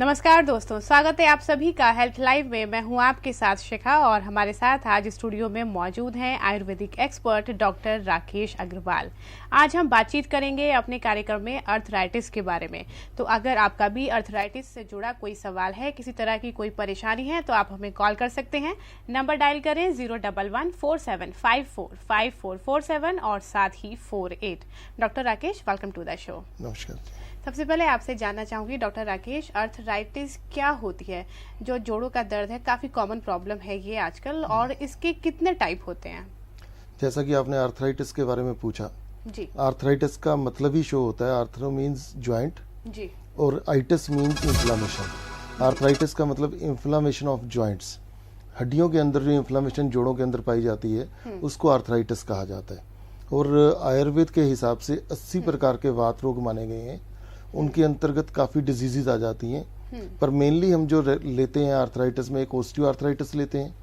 नमस्कार दोस्तों, स्वागत है आप सभी का हेल्थ लाइव में। मैं हूं आपके साथ शिखा और हमारे साथ आज स्टूडियो में मौजूद हैं आयुर्वेदिक एक्सपर्ट डॉक्टर राकेश अग्रवाल। आज हम बातचीत करेंगे अपने कार्यक्रम में अर्थराइटिस के बारे में। तो अगर आपका भी अर्थराइटिस से जुड़ा कोई सवाल है, किसी तरह की कोई परेशानी है, तो आप हमें कॉल कर सकते हैं। नंबर डायल करें 01147545447 और साथ ही 48। Doctor Rakesh, welcome to the show. नमस्कार। सबसे पहले आपसे जानना चाहूंगी डॉक्टर राकेश, अर्थराइटिस क्या होती है? जो जोड़ों का दर्द है, काफी कॉमन प्रॉब्लम है ये आजकल, और इसके कितने टाइप होते हैं? जैसा कि आपने अर्थराइटिस के बारे में पूछा जी। अर्थराइटिस का मतलब ही शो होता है। आर्थरो मीन्स ज्वाइंट जी। और आइटिस मीन्स इन्फ्लामेशन। अर्थराइटिस का मतलब इन्फ्लामेशन ऑफ ज्वाइंट्स, हड्डियों के अंदर जो इन्फ्लामेशन जोड़ों के अंदर पाई जाती है उसको अर्थराइटिस कहा जाता है। और आयुर्वेद के हिसाब से 80 प्रकार के वात रोग माने गए हैं। उनके अंतर्गत काफी डिजीजेज आ जाती हैं, पर मेनली हम जो लेते हैं अर्थराइटिस में, एक ओस्टियो अर्थराइटिस लेते हैं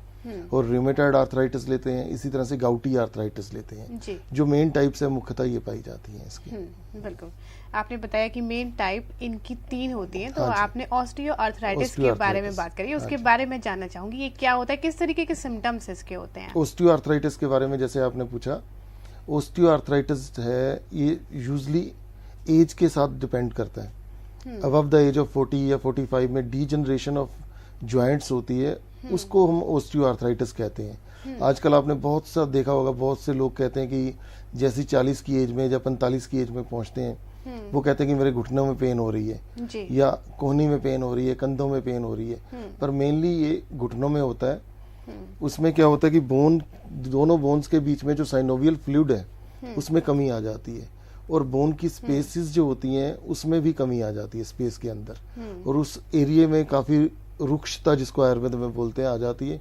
और रूमेटॉइड अर्थराइटिस लेते हैं, इसी तरह से गाउटी अर्थराइटिस लेते हैं जी। जो मेन टाइप्स है मुख्यतः ये पाई जाती हैं इसकी। बिल्कुल, आपने बताया कि मेन टाइप इनकी 3 होती हैं। तो हाँ आपने ऑस्टियो अर्थराइटिस के बारे में बात करी, उसके बारे में जानना चाहूंगी ये क्या होता है, किस तरीके के सिम्टम्स इसके होते हैं? ओस्टियो अर्थराइटिस के बारे में जैसे आपने पूछा, ओस्टियो अर्थराइटिस है ये यूजली एज के साथ डिपेंड करता है। अबव द एज ऑफ 40 या 45 में डीजनरेशन ऑफ ज्वाइंट्स होती है, उसको हम ओस्टियो अर्थराइटिस कहते हैं। आजकल आपने बहुत सा देखा होगा, बहुत से लोग कहते हैं कि जैसी 40 की एज में या 45 की एज में पहुंचते हैं वो कहते हैं कि मेरे घुटनों में पेन हो रही है जी। या कोहनी में पेन हो रही है, कंधों में पेन हो रही है, पर मेनली ये घुटनों में होता है। उसमें क्या होता है कि दोनों बोन्स के बीच में जो साइनोवियल फ्लूइड है उसमें कमी आ जाती है और बोन की स्पेसेस जो होती हैं उसमें भी कमी आ जाती है स्पेस के अंदर, और उस एरिया में काफी रुक्षता, जिसको आयुर्वेद में बोलते हैं, आ जाती है।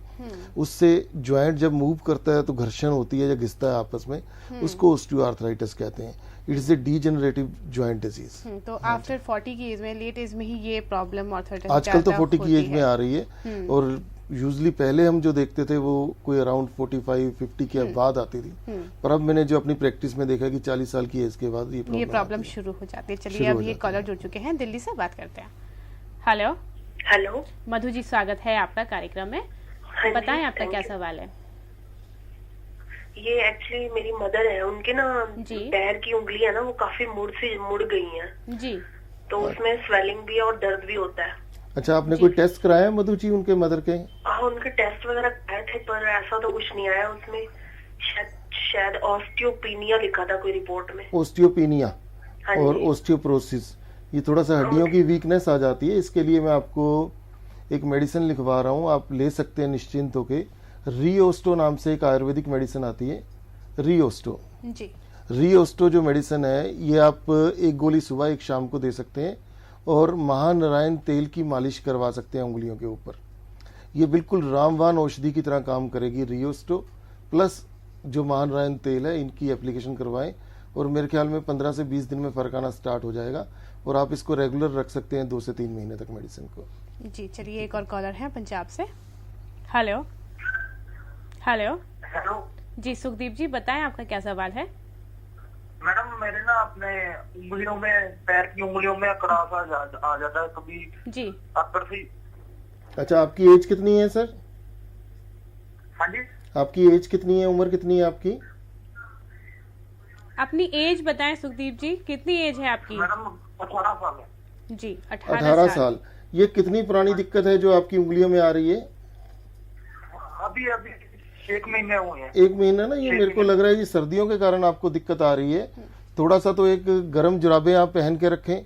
उससे ज्वाइंट जब मूव करता है तो घर्षण होती है या घिसता है आपस में, उसको ओस्टियोआर्थराइटिस कहते हैं। It is a degenerative joint disease. तो आफ्टर 40 की एज में, लेट एज में ही ये प्रॉब्लम अर्थराइटिस आजकल तो 40 की एज में आ रही है, और यूजली पहले हम जो देखते थे वो कोई अराउंड 45-50 के बाद आती थी, पर अब मैंने जो अपनी प्रैक्टिस में देखा कि 40 साल की एज के बाद ये प्रॉब्लम शुरू हो जाती है। चलिए अब ये कॉलर जुड़ चुके हैं, दिल्ली से बात करते हैं। हेलो हेलो मधु जी, स्वागत है आपका कार्यक्रम में। बताएं आपका क्या सवाल है? ये एक्चुअली मेरी मदर है, उनके ना पैर की उंगली है ना वो काफी मुड़ गई हैं जी। तो उसमें स्वेलिंग भी और दर्द भी होता है। अच्छा, आपने कोई टेस्ट कराया है मधु जी उनके मदर के? हाँ, उनके टेस्ट वगैरह कराए थे पर ऐसा तो कुछ नहीं आया। उसमें शायद ऑस्टियोपीनिया लिखा था कोई रिपोर्ट में। ओस्टियोपीनिया और ओस्टियोपोरोसिस, ये थोड़ा सा हड्डियों की वीकनेस आ जाती है। इसके लिए मैं आपको एक मेडिसिन लिखवा रहा हूँ, आप ले सकते हैं निश्चिंत होके। रिओस्टो नाम से एक आयुर्वेदिक मेडिसिन आती है, रिओस्टो जी। रिओस्टो जो मेडिसिन है ये आप एक गोली सुबह एक शाम को दे सकते हैं और महानारायण तेल की मालिश करवा सकते हैं उंगलियों के ऊपर। ये बिल्कुल रामबाण औषधि की तरह काम करेगी। रिओस्टो प्लस जो महानारायण तेल है, इनकी एप्लीकेशन करवाएं और मेरे ख्याल में 15 से 20 दिन में फर्क आना स्टार्ट हो जाएगा, और आप इसको रेगुलर रख सकते हैं 2 से 3 महीने तक मेडिसिन को। जी। चलिए एक और कॉलर है पंजाब से। हेलो हेलो हेलो जी, सुखदीप जी, बताएं आपका क्या सवाल है? मैडम, मेरे ना अपने उंगलियों में, पैर की उंगलियों में अकड़ास आ जाता है कभी जी। अकड़ सी। अच्छा, आपकी एज कितनी है सर? हाँ जी। आपकी एज कितनी है, उम्र कितनी है आपकी? अपनी एज बताएं सुखदीप जी, कितनी एज है आपकी? मैडम 18 साल है जी। 18 साल। ये कितनी पुरानी दिक्कत है जो आपकी उंगलियों में आ रही है? अभी 1 महीने हुए हैं। 1 महीना ना, ये मेरे को लग रहा है ये सर्दियों के कारण आपको दिक्कत आ रही है। थोड़ा सा तो एक गर्म जुराबें आप पहन के रखें,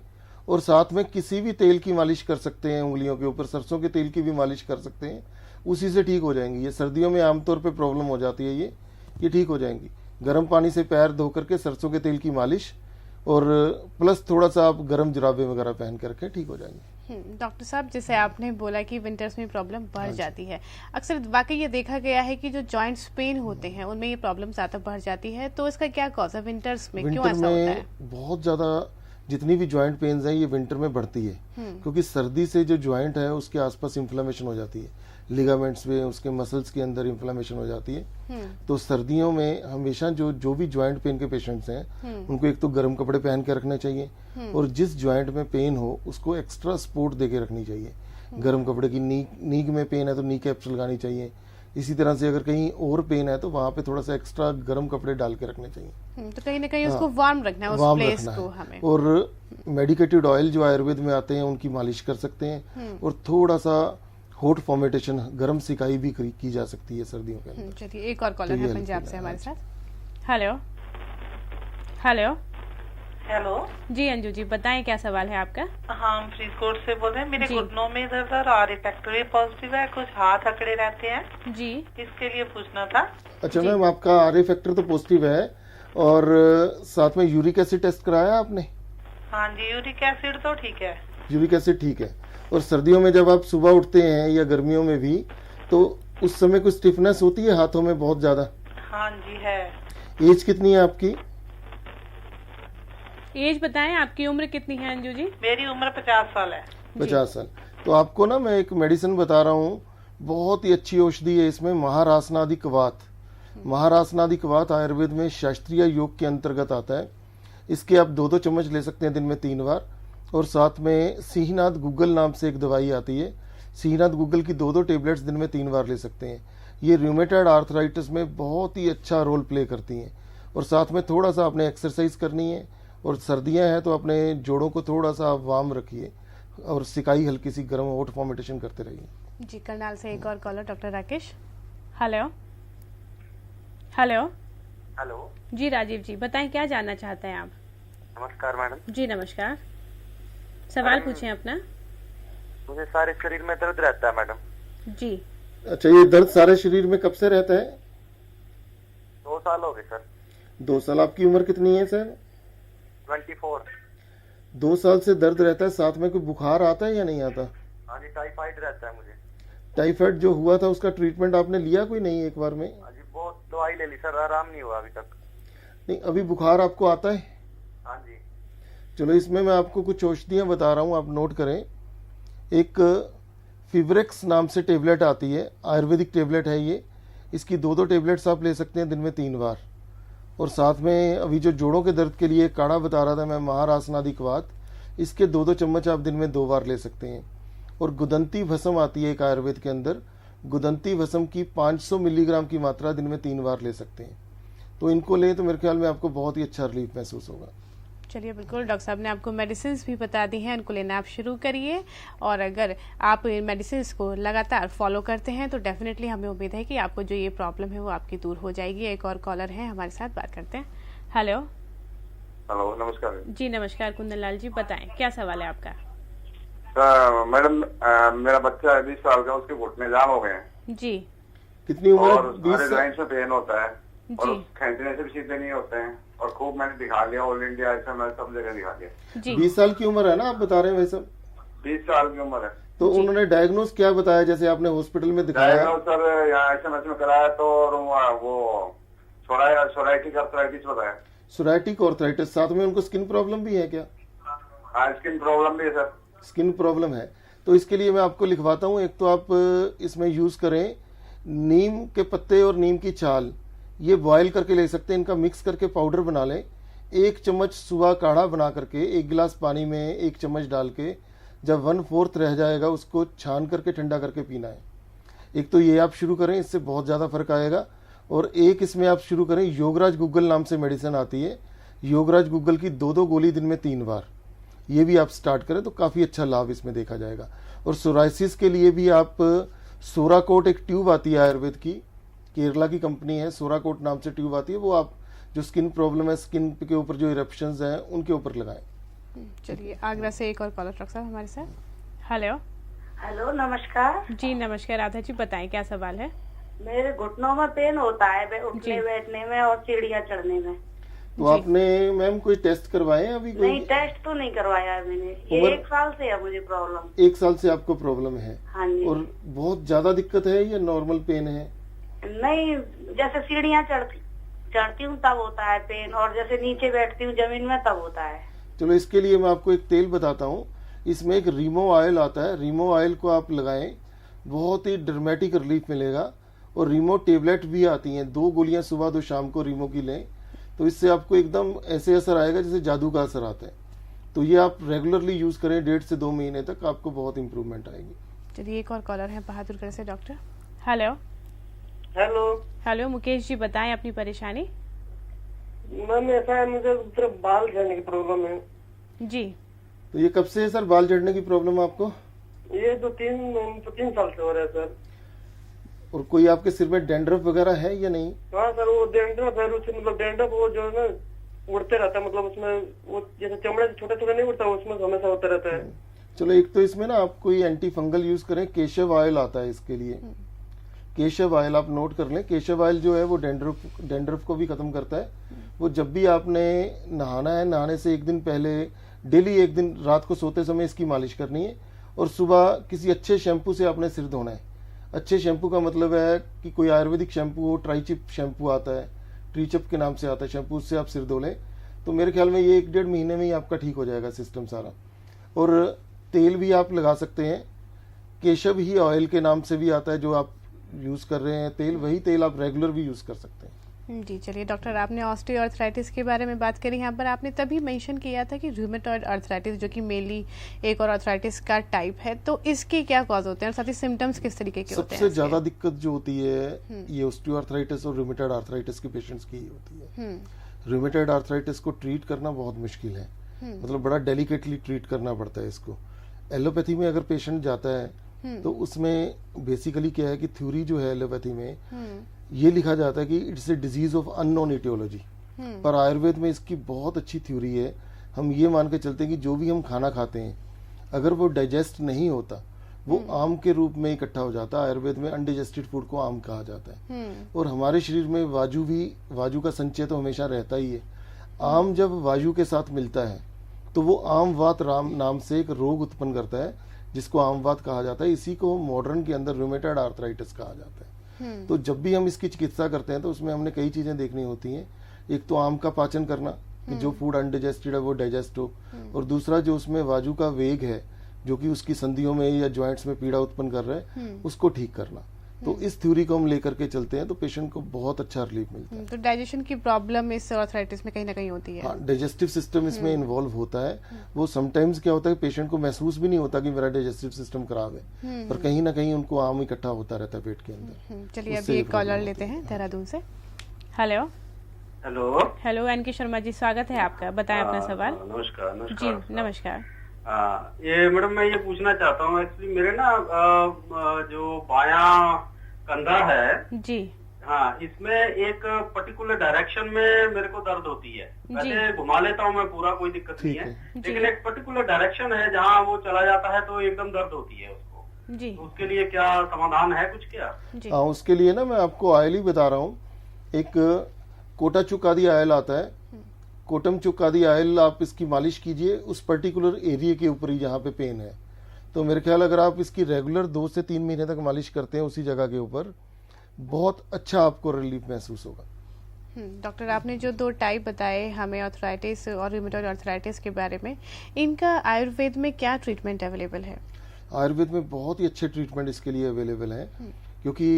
और साथ में किसी भी तेल की मालिश कर सकते हैं उंगलियों के ऊपर। सरसों के तेल की भी मालिश कर सकते हैं, उसी से ठीक हो जाएंगी। ये सर्दियों में आमतौर पे प्रॉब्लम हो जाती है, ये ठीक हो जाएंगी। गर्म पानी से पैर धो करके सरसों के तेल की मालिश और प्लस थोड़ा सा आप गर्म जुराबे वगैरह पहन के रखें, ठीक हो जाएंगे। डॉक्टर साहब, जैसे आपने बोला कि विंटर्स में प्रॉब्लम बढ़ जाती है, अक्सर वाकई ये देखा गया है कि जो जॉइंट्स पेन होते हैं उनमें ये प्रॉब्लम ज्यादा बढ़ जाती है, तो इसका क्या कॉज है विंटर्स में? क्यों ऐसा होता है? बहुत ज्यादा जितनी भी ज्वाइंट पेन्स हैं ये विंटर में बढ़ती है, क्योंकि सर्दी से जो ज्वाइंट है उसके आसपास इन्फ्लेमेशन हो जाती है। लिगामेंट्स में, उसके मसल्स के अंदर इन्फ्लेमेशन हो जाती है। तो सर्दियों में हमेशा जो भी ज्वाइंट पेन के पेशेंट्स हैं उनको एक तो गर्म कपड़े पहन के रखने चाहिए, और जिस ज्वाइंट में पेन हो उसको एक्स्ट्रा सपोर्ट देके रखनी चाहिए। गर्म कपड़े की नीक में पेन है तो नी कैप्स लगानी चाहिए। इसी तरह से अगर कहीं और पेन है तो वहां पे थोड़ा सा एक्स्ट्रा गर्म कपड़े डाल के रखने चाहिए। तो कहीं ना कहीं उसको वार्म रखना है, उस प्लेस को हमें। और मेडिकेटेड ऑयल जो आयुर्वेद में आते हैं उनकी मालिश कर सकते हैं, और थोड़ा सा हॉट फॉर्मेटेशन, गर्म सिकाई भी की जा सकती है सर्दियों के अंदर। चलिए एक और कॉलर है पंजाब से हमारे साथ। हेलो हेलो हेलो जी अंजू जी, बताएं क्या सवाल है आपका? हाँ, हम फरीदकोट से बोल रहे हैं। मेरे घुटनों में दर्द और आर फैक्टर पॉजिटिव है, कुछ हाथ अकड़े रहते हैं जी, इसके लिए पूछना था। अच्छा मैम, आपका आर फैक्टर तो पॉजिटिव है, और साथ में यूरिक एसिड टेस्ट कराया आपने? हाँ जी, यूरिक एसिड तो ठीक है। यूरिक एसिड ठीक है। और सर्दियों में जब आप सुबह उठते हैं या गर्मियों में भी, तो उस समय कुछ स्टिफनेस होती है हाथों में बहुत ज्यादा? हाँ जी है। एज कितनी है आपकी? एज बताएं, आपकी उम्र कितनी है अंजू जी? मेरी उम्र 50 साल है। 50 साल। तो आपको ना मैं एक मेडिसिन बता रहा हूँ, बहुत ही अच्छी औषधि है इसमें, महारासनादि कवात। महारासनादि कवात आयुर्वेद में शास्त्रीय योग के अंतर्गत आता है। इसके आप 2-2 चम्मच ले सकते हैं दिन में 3 बार। और साथ में सिंहनाथ गूगल नाम से एक दवाई आती है, सिंहनाथ गूगल की 2-2 टेबलेट्स दिन में 3 बार ले सकते हैं। ये रूमेटॉइड आर्थराइटिस में बहुत ही अच्छा रोल प्ले करती हैं। और साथ में थोड़ा सा आपने एक्सरसाइज करनी है, और सर्दियां हैं तो अपने जोड़ों को थोड़ा सा वार्म रखिए, और सिकाई हल्की सी गर्म हॉट फॉर्मेटेशन करते रहिए। जी, करनाल से एक और caller doctor Rakesh. Hello hello hello ji, Rajiv ji बताएं क्या जानना चाहते हैं आप? नमस्कार मैडम। जी नमस्कार, सवाल पूछें अपना। मुझे सारे शरीर में दर्द रहता है मैडम। जी, अच्छा, ये दर्द सारे शरीर में कब से रहता है? 2 साल हो गए सर। 2 साल। आपकी उम्र कितनी है सर? 24। 2 साल से दर्द रहता है, साथ में कोई बुखार आता है या नहीं आता? हाँ जी, टाइफाइड रहता है मुझे। टाइफाइड जो हुआ था उसका ट्रीटमेंट आपने लिया कोई नहीं एक बार में? हाँ जी, बहुत दवाई ले ली सर, आराम नहीं हुआ अभी तक। नहीं, अभी बुखार आपको आता है? हाँ जी। चलो, इसमें मैं आपको कुछ औषधियां बता रहा हूं, आप नोट करें। एक फिवरेक्स नाम से टेबलेट आती है, आयुर्वेदिक टेबलेट है ये। इसकी 2-2 टेबलेट्स आप ले सकते हैं दिन में 3 बार। और साथ में अभी जो जोड़ों के दर्द के लिए काढ़ा बता रहा था मैं, महारासनादि कवात, इसके 2-2 चम्मच आप दिन में 2 बार ले सकते हैं। और गुदंती भस्म आती है एक आयुर्वेद के अंदर, गुदंती भस्म की 500 मिलीग्राम की मात्रा दिन में 3 बार ले सकते हैं। तो इनको लें तो मेरे ख्याल में आपको बहुत ही अच्छा रिलीफ महसूस होगा। चलिए बिल्कुल, डॉक्टर साहब ने आपको मेडिसिन भी बता दी हैं, इनको लेना आप शुरू करिए। और अगर आप इन मेडिसिन को लगातार फॉलो करते हैं तो डेफिनेटली हमें उम्मीद है कि आपको जो ये प्रॉब्लम है वो आपकी दूर हो जाएगी। एक और कॉलर है हमारे साथ, बात करते हैं। हेलो हेलो नमस्कार जी। नमस्कार कुंदन लाल जी, बताएं क्या सवाल है आपका? मैडम, मेरा बच्चा 20 साल का, उसके घुटने जाम हो गए हैं जी। कितनी उम्र? और सारे जॉइंट्स में पेन होता है, और जी। खींचने से भी सीधे नहीं होते हैं, और खूब मैंने दिखा लिया, ऑल इंडिया ऐसा मैं सब जगह दिखा दिया। जी। 20 साल की उम्र है ना आप बता रहे हैं? वैसे 20 साल की उम्र है। तो उन्होंने डायग्नोस क्या बताया, जैसे आपने हॉस्पिटल में दिखाया? डायग्नोस सर यहाँ SMS में कराया तो वो सोराइटिक आर्थराइटिस बताया। सोराइटिक आर्थराइटिस, साथ में उनको स्किन प्रॉब्लम भी है क्या? हाँ, स्किन प्रॉब्लम भी है सर। स्किन प्रॉब्लम है तो इसके लिए मैं आपको लिखवाता हूँ। एक तो आप इसमें यूज करें नीम के पत्ते और नीम की छाल, ये बॉयल करके ले सकते हैं। इनका मिक्स करके पाउडर बना लें। 1 चम्मच सुबह काढ़ा बना करके 1 गिलास पानी में 1 चम्मच डाल के, जब 1/4 रह जाएगा उसको छान करके ठंडा करके पीना है। एक तो ये आप शुरू करें, इससे बहुत ज़्यादा फर्क आएगा। और एक इसमें आप शुरू करें, योगराज गूगल नाम से मेडिसिन आती है, योगराज गूगल की 2-2 गोली दिन में 3 बार, ये भी आप स्टार्ट करें तो काफ़ी अच्छा लाभ इसमें देखा जाएगा। और सोराइसिस के लिए भी आप सोराकोट, एक ट्यूब आती है आयुर्वेद की, केरला की कंपनी है, सोराकोट नाम से ट्यूब आती है, वो आप जो स्किन प्रॉब्लम है, स्किन के ऊपर जो इरप्शंस हैं उनके ऊपर लगाएं। चलिए आगरा से एक और कॉलर डॉक्टर साहब हमारे साथ। हेलो हेलो नमस्कार जी। नमस्कार राधा जी, बताएं क्या सवाल है? मेरे घुटनों में पेन होता है, उठने बैठने में और सीढ़ियाँ चढ़ने में। तो आपने मैम कोई टेस्ट करवाए हैं अभी? कोई नहीं, टेस्ट तो नहीं करवाया मैंने। ये 1 साल से है मुझे प्रॉब्लम। 1 साल से आपको प्रॉब्लम है? हाँ जी। और बहुत ज्यादा दिक्कत है या नॉर्मल पेन है? नहीं, जैसे सीढ़ियाँ चढ़ती हूँ तब होता है पेन, और जैसे नीचे बैठती हूँ जमीन में तब होता है। चलो, इसके लिए मैं आपको एक तेल बताता हूँ। इसमें एक रीमो ऑयल आता है, रीमो ऑयल को आप लगाएं। बहुत ही ड्रामेटिक रिलीफ मिलेगा। और रीमो टेबलेट भी आती हैं, 2 गोलियां सुबह 2 शाम को रीमो की लें, तो इससे आपको एकदम ऐसे असर आएगा जैसे जादू का असर आता है। तो ये आप रेगुलरली यूज करें, 1.5 से 2 महीने तक आपको बहुत इंप्रूवमेंट आएगी। चलिए एक और कॉलर है बहादुरगढ़ से। Doctor hello. Hello hello Mukesh ji, बताएं अपनी परेशानी। मैम ऐसा है, मुझे सिर्फ बाल झड़ने की प्रॉब्लम है जी। तो ये कब से है सर बाल झड़ने की प्रॉब्लम आपको? ये 3 साल से हो रहा है सर। और कोई आपके सिर में डैंड्रफ वगैरह है या नहीं? हाँ सर, वो डैंड्रफ है, उससे मतलब डैंड्रफ वो जो है ना उड़ते रहता है, मतलब उसमें वो जैसे चमड़े छोटा छोटा नहीं उड़ता, उसमें हमेशा होता रहता है। चलो एक तो इसमें ना आप कोई एंटी फंगल यूज करें, केशव ऑयल आता है इसके लिए। केशव ऑयल आप नोट कर लें। केशव ऑयल जो है वो डैंड्रफ को भी खत्म करता है। वो जब भी आपने नहाना है, नहाने से 1 दिन पहले डेली 1 दिन रात को सोते समय इसकी मालिश करनी है, और सुबह किसी अच्छे शैम्पू से आपने सिर धोना है। अच्छे शैम्पू का मतलब है कि कोई आयुर्वेदिक शैम्पू हो, ट्राइचिप शैम्पू आता है, ट्रीचप के नाम से आता है शैम्पू, उससे आप सिर धो लें तो मेरे ख्याल में ये 1-1.5 महीने में ही आपका ठीक हो जाएगा सिस्टम सारा। और तेल भी आप लगा सकते हैं, केशव ही ऑयल के नाम से भी आता है जो आप यूज कर रहे हैं तेल, वही तेल आप रेगुलर भी यूज कर सकते हैं। जी चलिए डॉक्टर, आपने ऑस्टियोआर्थराइटिस के बारे में बात करी। यहाँ पर आपने तभी मेंशन किया था कि रूमेटॉइड आर्थराइटिस जो कि मेनली एक और आर्थराइटिस का टाइप है, तो इसके क्या कॉज होते हैं और साथ ही सिम्टम्स किस तरीके के होते हैं? सबसे ज्यादा दिक्कत जो होती है ये ऑस्टियोआर्थराइटिस और रूमेटॉइड आर्थराइटिस के पेशेंट्स की ही होती है। रूमेटॉइड आर्थराइटिस को ट्रीट करना बहुत मुश्किल है, मतलब बड़ा डेलिकेटली ट्रीट करना पड़ता है इसको। एलोपैथी में अगर पेशेंट जाता है तो उसमें बेसिकली क्या है कि थ्योरी जो है एलोपैथी में ये लिखा जाता है कि it's a disease of unknown aetiology, पर आयुर्वेद में इसकी बहुत अच्छी थ्योरी है। हम ये मान के चलते हैं कि जो भी हम खाना खाते हैं अगर वो डाइजेस्ट नहीं होता वो आम के रूप में इकट्ठा हो जाता है। आयुर्वेद में अनडाइजेस्टेड फूड को आम कहा जाता है। और हमारे शरीर में वायु का संचय तो हमेशा रहता ही है। आम जब वायु के साथ मिलता है तो वो आमवात नाम से एक रोग उत्पन्न करता है जिसको आमवात कहा जाता है। इसी को मॉडर्न के अंदर रूमेटॉइड आर्थराइटिस कहा जाता है। तो जब भी हम इसकी चिकित्सा करते हैं तो उसमें हमने कई चीजें देखनी होती हैं। एक तो आम का पाचन करना कि जो फूड अनडाइजेस्टेड है वो डाइजेस्ट हो, और दूसरा जो उसमें वायु का वेग है जो कि उसकी संधियों में या जॉइंट्स में पीड़ा उत्पन्न कर रहा है उसको ठीक करना। तो इस थ्योरी को हम लेकर के चलते हैं तो पेशेंट को बहुत अच्छा रिलीफ मिलता है। तो डाइजेशन की प्रॉब्लम इस आर्थराइटिस में कहीं ना कहीं होती है। हाँ, डाइजेस्टिव सिस्टम इसमें इन्वॉल्व होता है। वो समटाइम्स क्या होता है पेशेंट को महसूस भी नहीं होता कि मेरा डाइजेस्टिव सिस्टम खराब है, पर कहीं ना कहीं उनको आम इकट्ठा होता रहता है पेट के अंदर। चलिए अभी एक कॉलर लेते हैं देहरादून से। Hello hello hello NK Sharma ji, स्वागत है आपका, बताएं अपना सवाल। नमस्कार। जी नमस्कार। ये मैडम मैं ये पूछना चाहता हूँ, एक्चुअली मेरे ना जो बायां कंधा है जी, हाँ, इसमें एक पर्टिकुलर डायरेक्शन में मेरे को दर्द होती है। वैसे घुमा लेता हूँ मैं पूरा, कोई दिक्कत नहीं है, लेकिन एक पर्टिकुलर डायरेक्शन है जहाँ वो चला जाता है तो एकदम दर्द होती है उसको। जी, तो उसके लिए क्या समाधान है कुछ क्या? हाँ, उसके लिए ना मैं आपको ऑयल ही बता रहा हूँ। एक कोटा चुक आदि ऑयल आता है, कोटम चुक आदि ऑयल आप इसकी मालिश कीजिए उस पर्टिकुलर एरिया के ऊपर ही जहाँ पे पेन है। तो मेरे ख्याल अगर आप इसकी रेगुलर 2 से 3 महीने तक मालिश करते हैं उसी जगह के ऊपर, बहुत अच्छा आपको रिलीफ महसूस होगा। डॉक्टर आपने जो 2 टाइप बताए हमें आर्थराइटिस और रूमेटॉइड आर्थराइटिस के बारे में, इनका आयुर्वेद में क्या ट्रीटमेंट अवेलेबल है? आयुर्वेद में बहुत ही अच्छे ट्रीटमेंट इसके लिए अवेलेबल है, क्योंकि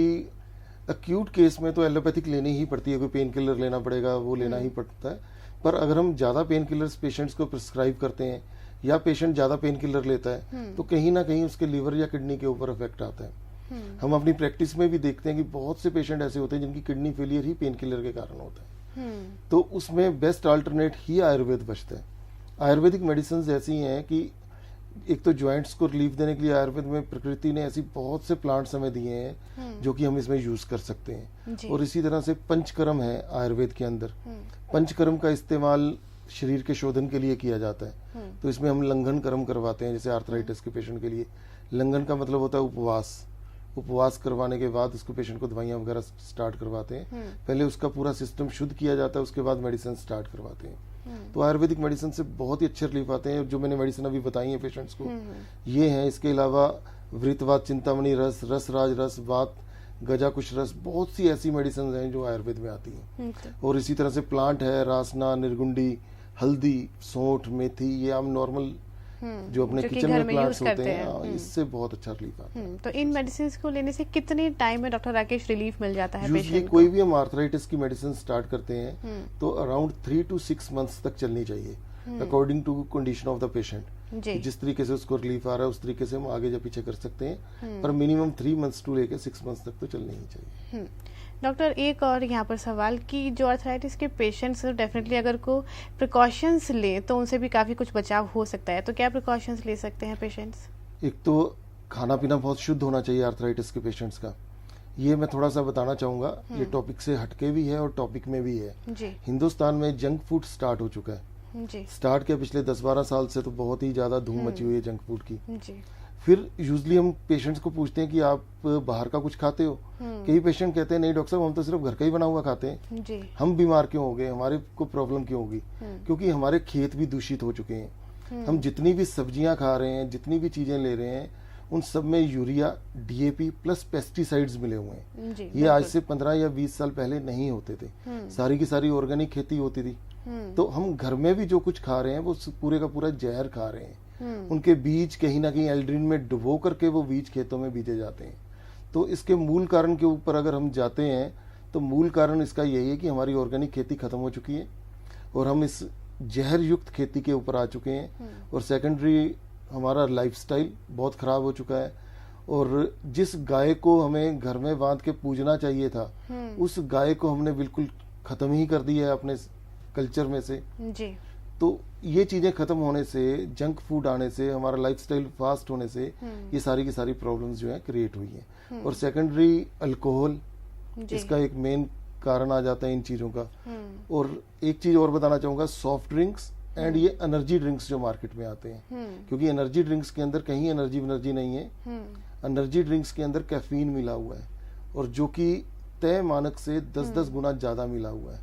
एक्यूट केस में तो एलोपैथिक लेनी ही पड़ती है, कोई पेन किलर लेना पड़ेगा, वो लेना ही पड़ता है। पर अगर हम ज्यादा पेन किलर्स पेशेंट्स को प्रिस्क्राइब करते हैं या पेशेंट ज्यादा पेन किलर लेता है तो कहीं ना कहीं उसके लिवर या किडनी के ऊपर इफेक्ट आता है। हम अपनी प्रैक्टिस में भी देखते हैं कि बहुत से पेशेंट ऐसे होते हैं जिनकी किडनी फेलियर ही पेन किलर के कारण होता है। तो उसमें बेस्ट अल्टरनेट ही आयुर्वेद बचता है। आयुर्वेदिक मेडिसिन ऐसी हैं कि एक तो ज्वाइंट्स को रिलीफ देने के लिए आयुर्वेद में प्रकृति ने ऐसी बहुत से प्लांट्स हमें दिए हैं जो कि हम इसमें यूज कर सकते हैं। और इसी तरह से पंचकर्म है आयुर्वेद के अंदर। पंचकर्म का इस्तेमाल शरीर के शोधन के लिए किया जाता है। तो इसमें हम लंघन कर्म करवाते हैं, जैसे आर्थराइटिस के पेशेंट के लिए लंघन का मतलब होता है उपवास करवाने के बाद उसको पेशेंट को दवाइयां वगैरह स्टार्ट करवाते हैं। पहले उसका पूरा सिस्टम शुद्ध किया जाता है, उसके बाद मेडिसिन स्टार्ट करवाते हैं। तो आयुर्वेदिक मेडिसिन से बहुत ही अच्छे रिलीफ आते हैं। जो मैंने मेडिसिन अभी बताई है पेशेंट्स को ये हैं। इसके अलावा वृतवात, चिंतामणि रस, रसराज रस, वात, गजाकुश रस, बहुत सी ऐसी मेडिसिन हैं जो आयुर्वेद में आती हैं। और इसी तरह से प्लांट है, रासना, निर्गुंडी, हल्दी, सौंठ, मेथी, ये आम नॉर्मल जो अपने किचन में प्लांट्स होते हैं, इससे बहुत अच्छा रिलीफ आता है। तो इन मेडिसिन को लेने से कितने टाइम में डॉक्टर राकेश रिलीफ मिल जाता है पेशेंट को? कोई भी हम आर्थराइटिस की मेडिसिन स्टार्ट करते हैं तो अराउंड 3 to 6 मंथ्स तक चलनी चाहिए, according to condition of the patient. जिस तरीके से उसको रिलीफ आ रहा है उस तरीके से हम आगे या पीछे कर सकते हैं, पर मिनिमम 3 मंथ्स टू लेके 6 मंथ्स तक तो चलनी ही चाहिए। डॉक्टर, एक और यहाँ पर सवाल कि जो आर्थराइटिस के पेशेंट्स डेफिनेटली अगर को प्रिकॉशंस लें तो उनसे भी काफी कुछ बचाव हो सकता है, तो क्या प्रिकॉशंस ले सकते हैं पेशेंट्स? एक तो खाना पीना बहुत शुद्ध होना चाहिए आर्थराइटिस के पेशेंट्स का, ये मैं थोड़ा सा बताना चाहूंगा। ये टॉपिक से हटके भी है और टॉपिक में भी है। हिंदुस्तान में जंक फूड स्टार्ट हो चुका है। स्टार्ट किया पिछले 10-12 साल से, तो बहुत ही ज्यादा धूम मची हुई है जंक फूड की। फिर यूजली हम पेशेंट्स को पूछते हैं कि आप बाहर का कुछ खाते हो? कई पेशेंट कहते हैं नहीं डॉक्टर साहब, हम तो सिर्फ घर का ही बना हुआ खाते हैं। हम बीमार क्यों हो गए, हमारे को प्रॉब्लम क्यों होगी? क्योंकि हमारे खेत भी दूषित हो चुके हैं। हम जितनी भी सब्जियां खा रहे हैं, जितनी भी चीजें ले रहे हैं, उन सब में यूरिया, डीएपी प्लस पेस्टिसाइड्स मिले हुए हैं। ये आज से 15 या 20 साल पहले नहीं होते थे। सारी की सारी ऑर्गेनिक खेती होती थी। तो हम घर में भी जो कुछ खा रहे हैं वो पूरे का पूरा जहर खा रहे हैं। उनके बीज कहीं ना कहीं एल्ड्रीन में डुबो करके वो बीज खेतों में बीजे जाते हैं। तो इसके मूल कारण के ऊपर अगर हम जाते हैं तो मूल कारण इसका यही है कि हमारी ऑर्गेनिक खेती खत्म हो चुकी है और हम इस जहर युक्त खेती के ऊपर आ चुके हैं। और सेकेंडरी हमारा लाइफस्टाइल बहुत खराब हो चुका है। और जिस गाय को हमें घर में बांध के पूजना चाहिए था, उस गाय को हमने बिल्कुल खत्म ही कर दिया है अपने कल्चर में से। तो ये चीजें खत्म होने से, जंक फूड आने से, हमारा लाइफस्टाइल फास्ट होने से ये सारी की सारी प्रॉब्लम्स जो है क्रिएट हुई है। और सेकेंडरी अल्कोहल इसका एक मेन कारण आ जाता है इन चीजों का। और एक चीज और बताना चाहूंगा, सॉफ्ट ड्रिंक्स एंड ये एनर्जी ड्रिंक्स जो मार्केट में आते हैं, क्योंकि एनर्जी ड्रिंक्स के अंदर कहीं एनर्जी नहीं है। एनर्जी ड्रिंक्स के अंदर कैफीन मिला हुआ है और जो कि तय मानक से 10-10 गुना ज्यादा मिला हुआ है।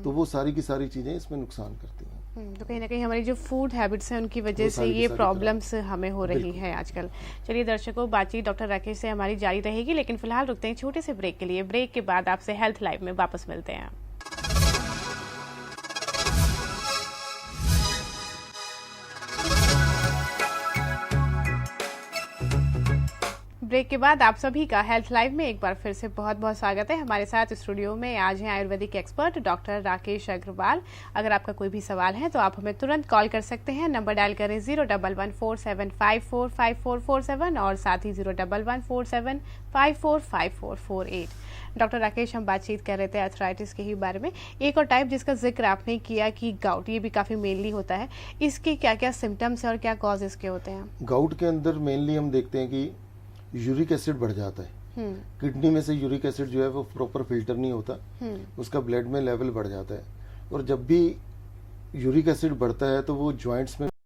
तो वो सारी की सारी चीजें इसमें नुकसान करती हैं। तो कहीं ना कहीं हमारी जो फूड हैबिट्स हैं उनकी वजह से ये प्रॉब्लम्स हमें हो रही है आजकल। चलिए दर्शकों, बातचीत डॉक्टर राकेश से हमारी जारी रहेगी, लेकिन फिलहाल रुकते हैं छोटे से ब्रेक के लिए। ब्रेक के बाद आपसे हेल्थ लाइव में वापस मिलते हैं। ब्रेक के बाद आप सभी का हेल्थ लाइव में एक बार फिर से बहुत बहुत स्वागत है। हमारे साथ स्टूडियो में आज हैं आयुर्वेदिक एक्सपर्ट डॉक्टर राकेश अग्रवाल। अगर आपका कोई भी सवाल है तो आप हमें तुरंत कॉल कर सकते हैं। नंबर डायल करें 01147545447 और साथ ही 01147545448। डॉक्टर राकेश, हम बातचीत कर रहे थे आर्थराइटिस के ही बारे में। एक और टाइप जिसका जिक्र आपने किया कि गाउट, ये भी काफी मेनली होता है। इसके क्या क्या सिम्टम्स है और क्या कॉज इसके होते हैं? गाउट के अंदर मेनली हम देखते हैं कि यूरिक एसिड बढ़ जाता है। किडनी में से यूरिक एसिड जो है वो प्रॉपर फिल्टर नहीं होता, उसका ब्लड में लेवल बढ़ जाता है। और जब भी यूरिक एसिड बढ़ता है तो वो जॉइंट्स में